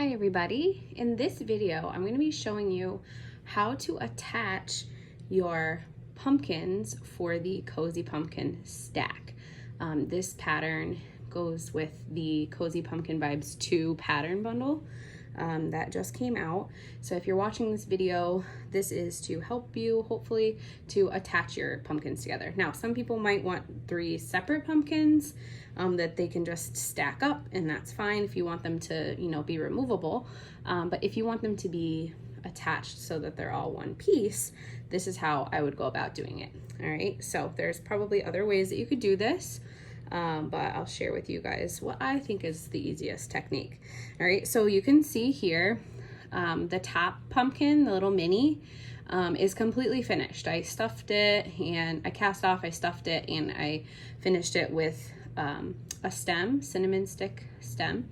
Hi everybody. In this video, I'm going to be showing you how to attach your pumpkins for the Cozy Pumpkin stack. This pattern goes with the Cozy Pumpkin Vibes 2 pattern bundle that just came out. So if you're watching this video, this is to help you hopefully to attach your pumpkins together. Now, some people might want 3 separate pumpkins that they can just stack up, and that's fine if you want them to, be removable. But if you want them to be attached so that they're all one piece, this is how I would go about doing it. All right, so there's probably other ways that you could do this. But I'll share with you guys what I think is the easiest technique. All right, so you can see here, the top pumpkin, the little mini, is completely finished. I stuffed it and I cast off, I stuffed it, and I finished it with a stem, cinnamon stick stem.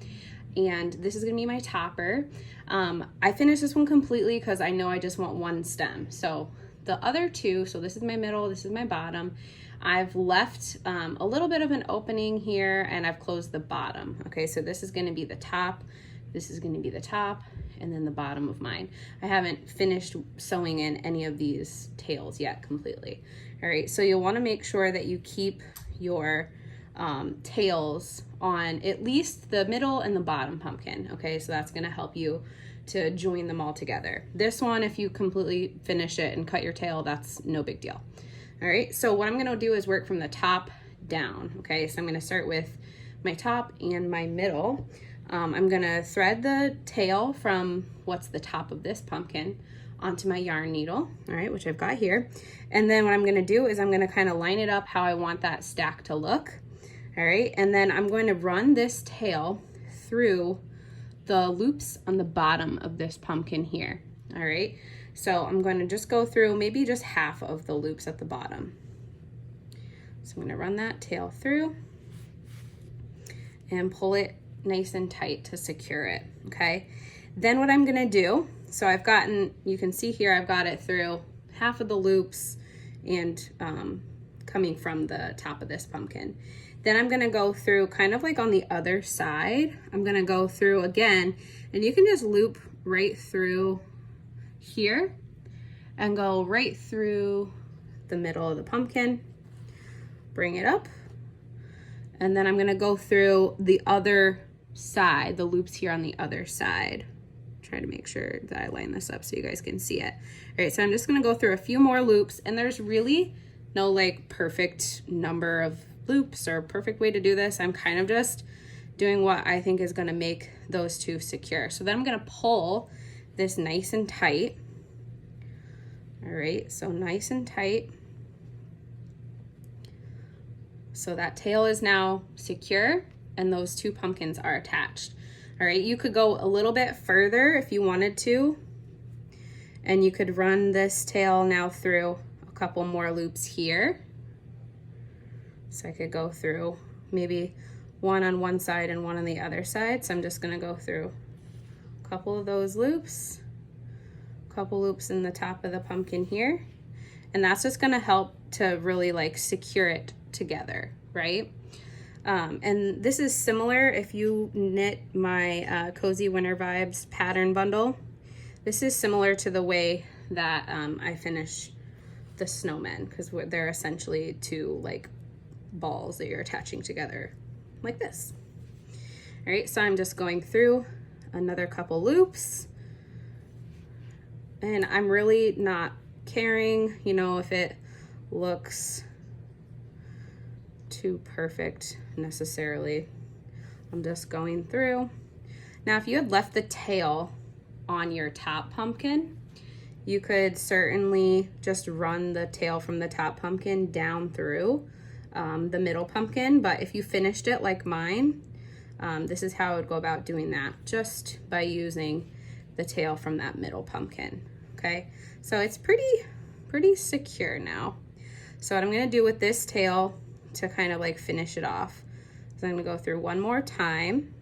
And this is gonna be my topper. I finished this one completely because I know I just want one stem. So the other two, so this is my middle, this is my bottom, I've left a little bit of an opening here, and I've closed the bottom. Okay, so this is gonna be the top, this is gonna be the top, and then the bottom of mine. I haven't finished sewing in any of these tails yet completely. All right, so you'll wanna make sure that you keep your tails on at least the middle and the bottom pumpkin. Okay, so that's gonna help you to join them all together. This one, if you completely finish it and cut your tail, that's no big deal. All right, so what I'm gonna do is work from the top down. Okay, so I'm gonna start with my top and my middle. I'm gonna thread the tail from what's the top of this pumpkin onto my yarn needle, all right, which I've got here. And then what I'm gonna do is I'm gonna kind of line it up how I want that stack to look. All right, and then I'm going to run this tail through the loops on the bottom of this pumpkin here. All right, so I'm going to just go through maybe just half of the loops at the bottom. So I'm going to run that tail through and pull it nice and tight to secure it. Okay, then what I'm going to do, so I've gotten, you can see here, I've got it through half of the loops and coming from the top of this pumpkin. Then I'm gonna go through kind of like on the other side. I'm gonna go through again, and you can just loop right through here and go right through the middle of the pumpkin, bring it up, and then I'm gonna go through the other side, the loops here on the other side. Try to make sure that I line this up so you guys can see it. All right, so I'm just gonna go through a few more loops, and there's really no like perfect number of loops or perfect way to do this. I'm kind of just doing what I think is going to make those two secure. So then I'm going to pull this nice and tight. All right, so nice and tight. So that tail is now secure and those two pumpkins are attached. All right, you could go a little bit further if you wanted to, and you could run this tail now through a couple more loops here. So I could go through maybe one on one side and one on the other side. So I'm just gonna go through a couple of those loops, a couple loops in the top of the pumpkin here. And that's just gonna help to really like secure it together, right? And this is similar if you knit my Cozy Winter Vibes pattern bundle. This is similar to the way that I finish the snowmen, because they're essentially two like balls that you're attaching together like this. All right, so I'm just going through another couple loops, and I'm really not caring, if it looks too perfect necessarily. I'm just going through. Now, if you had left the tail on your top pumpkin, you could certainly just run the tail from the top pumpkin down through the middle pumpkin, but if you finished it like mine, this is how I would go about doing that, just by using the tail from that middle pumpkin. Okay, so it's pretty secure now. So what I'm gonna do with this tail to kind of like finish it off is I'm gonna go through one more time,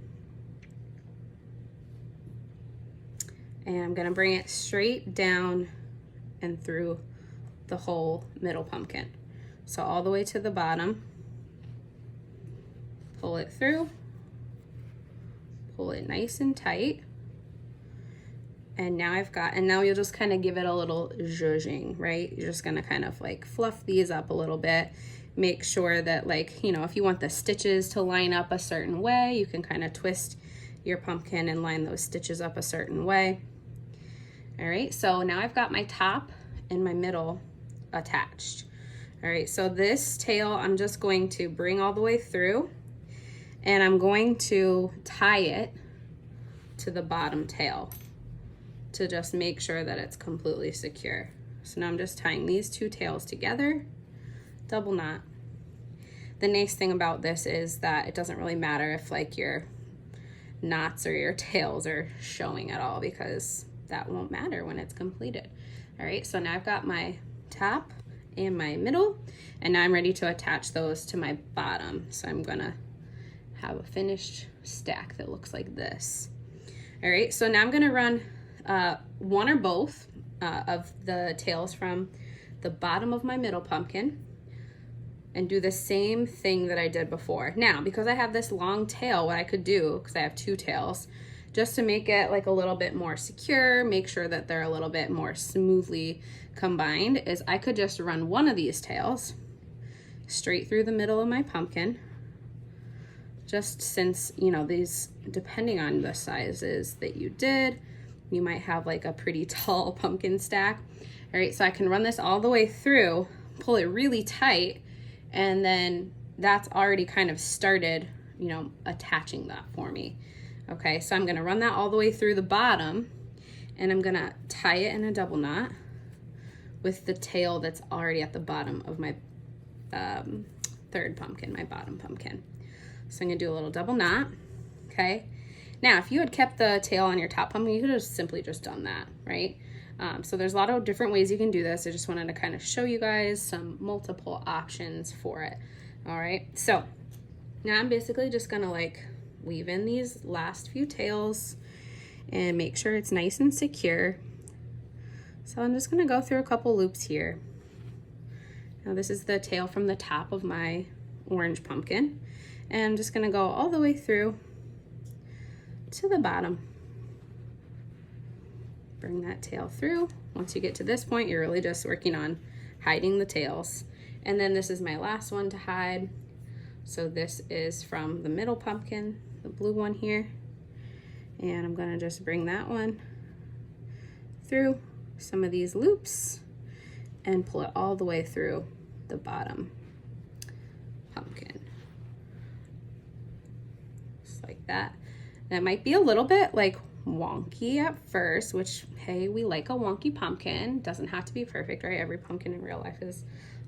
and I'm gonna bring it straight down and through the whole middle pumpkin. So all the way to the bottom, pull it through, pull it nice and tight, And now now you'll just kind of give it a little zhuzhing, right? You're just gonna kind of like fluff these up a little bit. Make sure that, like, you know, if you want the stitches to line up a certain way, you can kind of twist your pumpkin and line those stitches up a certain way. All right, so now I've got my top and my middle attached. All right, so this tail I'm just going to bring all the way through, and I'm going to tie it to the bottom tail to just make sure that it's completely secure. So now I'm just tying these two tails together, double knot. The nice thing about this is that it doesn't really matter if like your knots or your tails are showing at all, because that won't matter when it's completed. All right, so now I've got my top and my middle, and now I'm ready to attach those to my bottom. So I'm gonna have a finished stack that looks like this. All right, so now I'm gonna run one or both of the tails from the bottom of my middle pumpkin and do the same thing that I did before. Now, because I have this long tail, what I could do, because I have two tails, just to make it like a little bit more secure, make sure that they're a little bit more smoothly combined, is I could just run one of these tails straight through the middle of my pumpkin, just since, you know, these, depending on the sizes that you did, you might have like a pretty tall pumpkin stack. All right, so I can run this all the way through, pull it really tight, and then that's already kind of started, you know, attaching that for me. Okay, so I'm gonna run that all the way through the bottom, and I'm gonna tie it in a double knot with the tail that's already at the bottom of my third pumpkin, my bottom pumpkin. So I'm gonna do a little double knot, okay? Now, if you had kept the tail on your top pumpkin, you could have simply just done that, right? So there's a lot of different ways you can do this. I just wanted to kind of show you guys some multiple options for it. All right, so now I'm basically just gonna like weave in these last few tails and make sure it's nice and secure. So I'm just gonna go through a couple loops here. Now this is the tail from the top of my orange pumpkin, and I'm just gonna go all the way through to the bottom. Bring that tail through. Once you get to this point, you're really just working on hiding the tails. And then this is my last one to hide. So this is from the middle pumpkin, the blue one here. And I'm gonna just bring that one through some of these loops and pull it all the way through the bottom pumpkin. Just like that. That might be a little bit like wonky at first, which, hey, we like a wonky pumpkin. Doesn't have to be perfect, right? Every pumpkin in real life is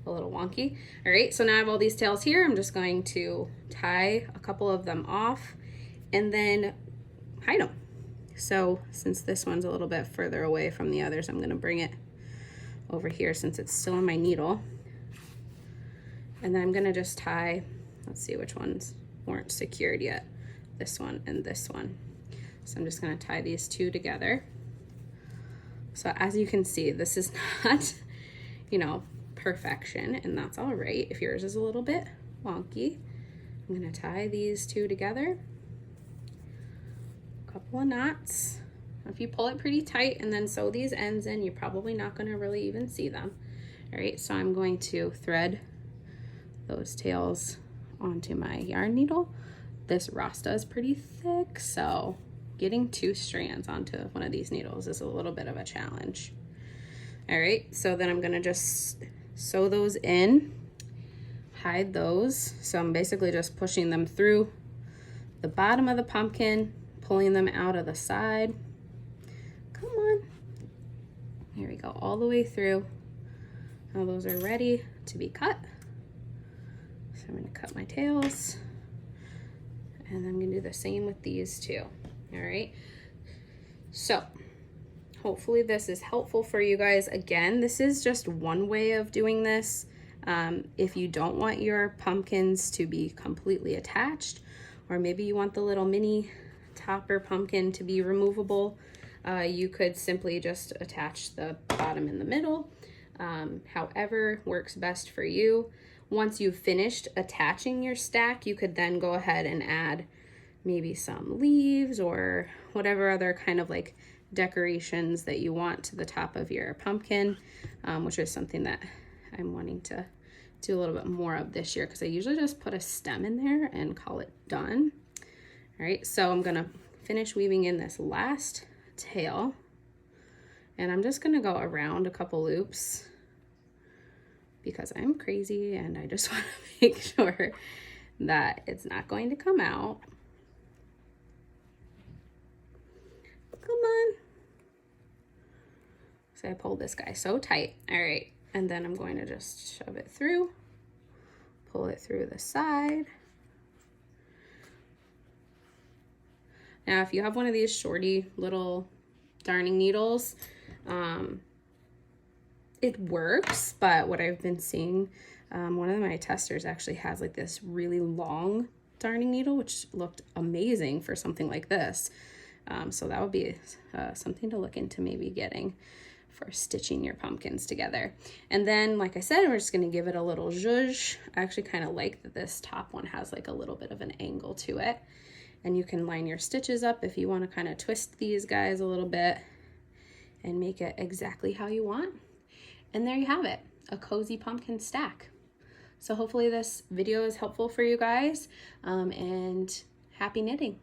a little wonky. All right, so now I have all these tails here. I'm just going to tie a couple of them off and then hide them. So since this one's a little bit further away from the others, I'm gonna bring it over here since it's still on my needle. And then I'm gonna just tie, let's see which ones weren't secured yet. This one and this one. So I'm just gonna tie these two together. So as you can see, this is not, you know, perfection, and that's all right. If yours is a little bit wonky, I'm gonna tie these two together. A couple of knots. If you pull it pretty tight and then sew these ends in, you're probably not gonna really even see them. All right, so I'm going to thread those tails onto my yarn needle. This rasta is pretty thick, so getting 2 strands onto one of these needles is a little bit of a challenge. All right, so then I'm gonna just sew those in, hide those. So I'm basically just pushing them through the bottom of the pumpkin, pulling them out of the side. Come on. Here we go, all the way through. Now those are ready to be cut. So I'm gonna cut my tails. And I'm gonna do the same with these two. All right, so hopefully this is helpful for you guys. Again, this is just one way of doing this. If you don't want your pumpkins to be completely attached, or maybe you want the little mini topper pumpkin to be removable, you could simply just attach the bottom in the middle. However works best for you. Once you've finished attaching your stack, you could then go ahead and add maybe some leaves or whatever other kind of like decorations that you want to the top of your pumpkin, which is something that I'm wanting to do a little bit more of this year, because I usually just put a stem in there and call it done. All right, so I'm gonna finish weaving in this last tail, and I'm just gonna go around a couple loops because I'm crazy and I just want to make sure that it's not going to come out. Come on. So I pulled this guy so tight. All right, and then I'm going to just shove it through, pull it through the side. Now, if you have one of these shorty little darning needles, it works, but what I've been seeing, one of my testers actually has like this really long darning needle, which looked amazing for something like this. So that would be something to look into maybe getting for stitching your pumpkins together. And then, like I said, we're just gonna give it a little zhuzh. I actually kind of like that this top one has like a little bit of an angle to it. And you can line your stitches up if you want to kind of twist these guys a little bit and make it exactly how you want. And there you have it, a cozy pumpkin stack. So hopefully this video is helpful for you guys, and happy knitting.